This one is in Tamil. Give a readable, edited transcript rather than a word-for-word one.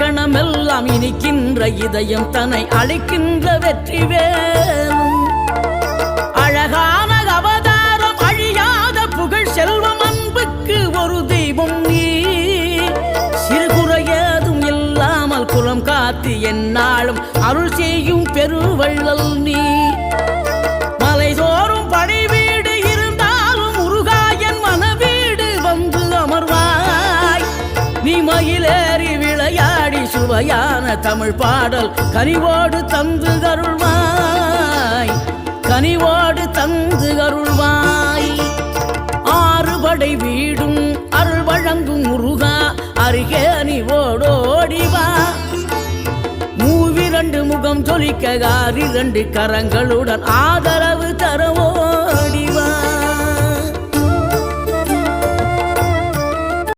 கணமெல்லாம் இனிக்கின்ற இதயம் தன்னை அழைக்கின்ற வெற்றிவேலும் அழகான அவதாரம் அழியாத புகழ் செல்வம் அன்புக்கு ஒரு தெய்வம் நீ சிறுகுறையதும் இல்லாமல் குலம் காத்து எந்நாளும் அருள் செய்யும் பெருவள்ளல் நீ மலைதோறும் படை வீடு இருந்தாலும் முருகாயன் மனவீடு வந்து அமர்வாய் நீ மயிலேறி விளையாடி சுவையான தமிழ் பாடல் கனிவோடு தந்து அருள்வாய் கனிவோடு தந்து அருள்வாய் ஆறுபடை வீடும் அருள் வழங்கும் முருகா அருகே நீ ஓடோடிவா மூவிரண்டு முகம் ஜொலிக்க 6 கரங்களுடன் ஆதரவு தரவோ